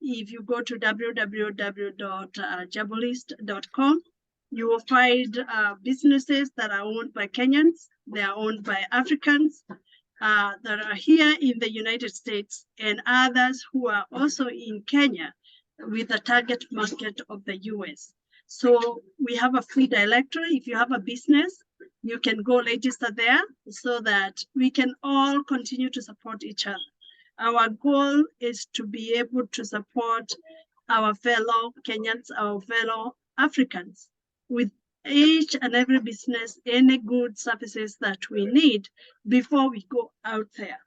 if you go to www.𝐿𝑜𝑔𝐿𝐵.com, you will find businesses that are owned by Kenyans, they are owned by Africans that are here in the United States, and others who are also in Kenya with the target market of the US. So we have a free directory. If you have a business, you can go register there so that we can all continue to support each other. Our goal is to be able to support our fellow Kenyans, our fellow Africans with each and every business, any good services that we need before we go out there.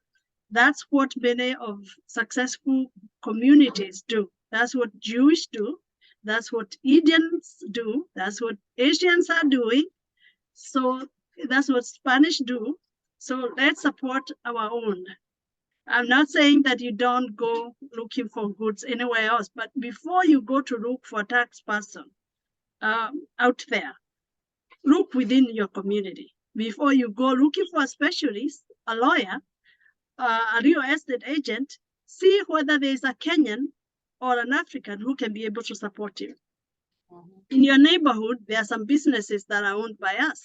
That's what many of successful communities do. That's what Jewish do. That's what Indians do. That's what Asians are doing. So that's what Spanish do. So let's support our own. I'm not saying that you don't go looking for goods anywhere else, but before you go to look for a tax person out there, look within your community. Before you go looking for a specialist, a lawyer, a real estate agent, see whether there's a Kenyan or an African who can be able to support you. In your neighborhood, there are some businesses that are owned by us.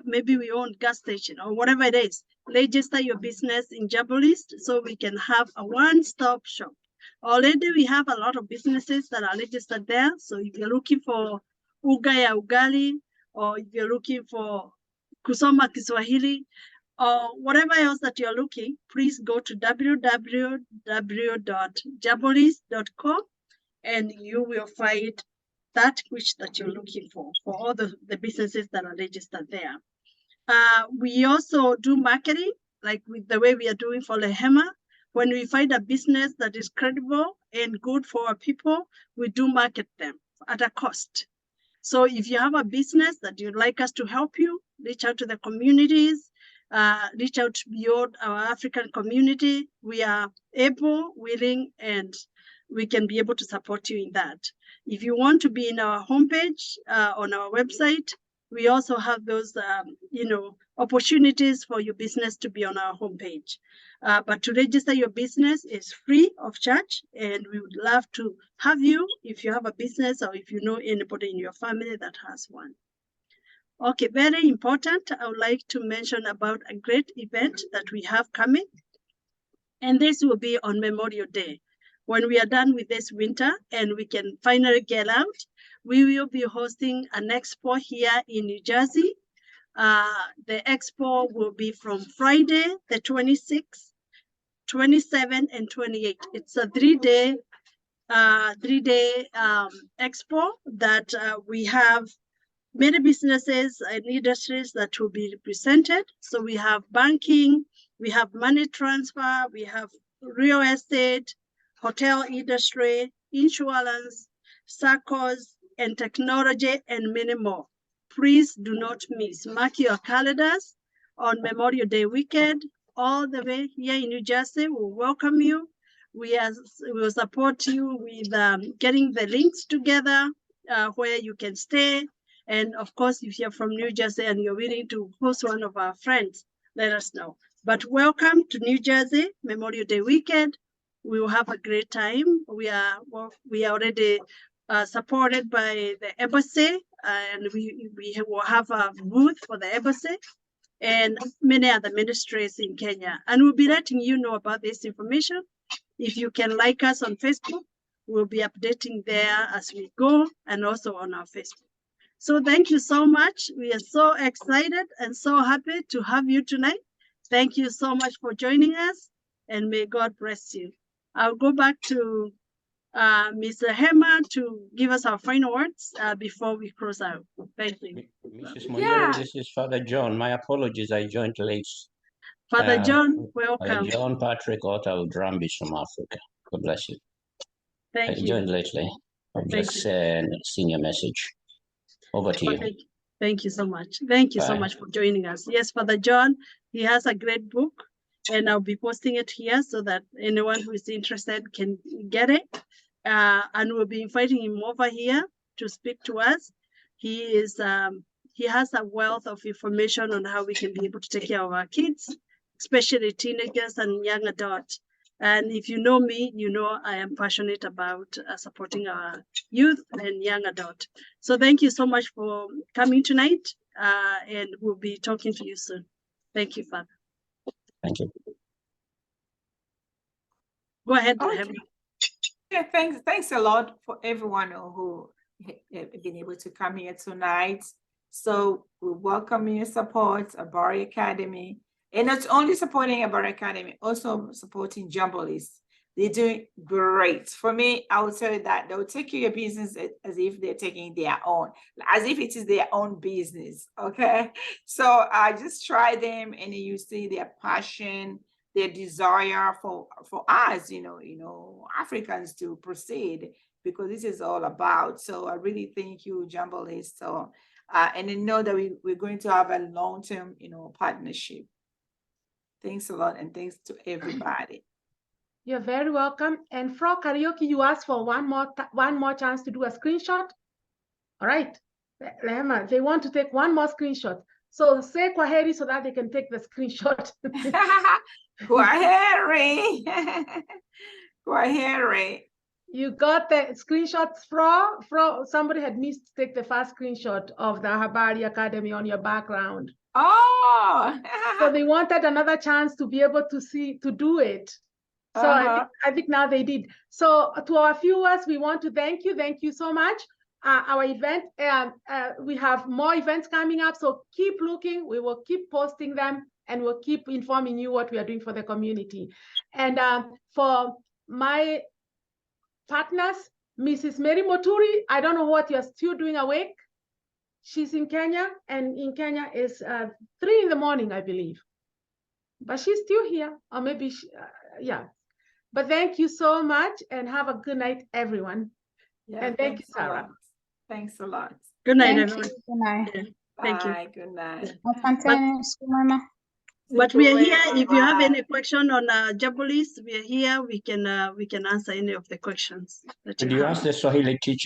Maybe we own gas station or whatever it is. Register your business in Jabalis so we can have a one-stop shop. Already we have a lot of businesses that are registered there. So if you're looking for uga ugali, or if you're looking for kusoma Kiswahili, or whatever else that you're looking, please go to www.jabalis.com and you will find that which that you're looking for all the businesses that are registered there. We also do marketing, like with the way we are doing for Rehema. When we find a business that is credible and good for our people, we do market them at a cost. So if you have a business that you'd like us to help you, reach out to the communities, reach out beyond our African community. We are able, willing, and we can be able to support you in that. If you want to be in our homepage, on our website, we also have those, opportunities for your business to be on our homepage. But to register your business is free of charge, and we would love to have you if you have a business or if you know anybody in your family that has one. Okay, very important. I would like to mention about a great event that we have coming, and this will be on Memorial Day. When we are done with this winter and we can finally get out, we will be hosting an expo here in New Jersey. The expo will be from Friday, the 26th, 27th, and 28th. It's a three-day expo that we have many businesses and industries that will be represented. So we have banking, we have money transfer, we have real estate, hotel industry, insurance, circles, and technology, and many more. Please do not miss. Mark your calendars on Memorial Day weekend, all the way here in New Jersey. We'll welcome you. We will support you with getting the links together where you can stay. And of course, if you're from New Jersey and you're willing to host one of our friends, let us know. But welcome to New Jersey Memorial Day weekend. We will have a great time. We are already supported by the embassy, and we will have a booth for the embassy and many other ministries in Kenya. And we'll be letting you know about this information. If you can like us on Facebook, we'll be updating there as we go, and also on our Facebook. So thank you so much. We are so excited and so happy to have you tonight. Thank you so much for joining us, and may God bless you. I'll go back to Ms. Hema to give us our final words before we close out. Thank you. Mrs. Monyere, this is Father John. My apologies, I joined late. Father John, welcome. John Patrick 𝐿𝑡𝐻𝑢𝐿𝑒𝐵 from Africa. God bless you. Thank you. I joined lately. I've just seen your message. Over to you. Thank you so much. Thank you so much for joining us. Yes, Father John, he has a great book, and I'll be posting it here so that anyone who is interested can get it. And we'll be inviting him over here to speak to us. He has a wealth of information on how we can be able to take care of our kids, especially teenagers and young adults. And if you know me, you know I am passionate about supporting our youth and young adult. So thank you so much for coming tonight, and we'll be talking to you soon. Thank you, Father. Thank you. Go ahead. Okay. Yeah, thanks a lot for everyone who have been able to come here tonight. So we welcome your support, Abari Academy. And not only supporting Abari Academy, also supporting Jumbolists. They're doing great. For me, I would say that they'll take your business as if they're taking their own, as if it is their own business, okay? So I just try them, and you see their passion, their desire for us, you know, Africans to proceed, because this is all about. So I really thank you, Jumbolists. So, and I know that we're going to have a long-term, partnership. Thanks a lot, and thanks to everybody. You're very welcome. And Fro Karaoke, you asked for one more chance to do a screenshot. All right, Lehema, they want to take one more screenshot. So say kwaheri so that they can take the screenshot. Kwaheri. Kwaheri. You got the screenshots, Fro? Somebody had missed to take the first screenshot of the Habari Academy on your background. Oh. So they wanted another chance to be able to do it. So I think now they did. So to our viewers, we want to thank you. Thank you so much. Our event, we have more events coming up. So keep looking. We will keep posting them, and we'll keep informing you what we are doing for the community. And for my partners, Mrs. Mary Moturi, I don't know what you're still doing awake. She's in Kenya, and in Kenya is 3 in the morning, I believe. But she's still here, or maybe, yeah. But thank you so much, and have a good night, everyone. Yeah, and thank you, Sarah. Thanks a lot. Good night, Thank everyone. you. Good night. Yeah. Thank Thank you. Good night. But we are here. If you have any question on Jumbolists, we are here. We can answer any of the questions that Did you ask the Swahili teacher?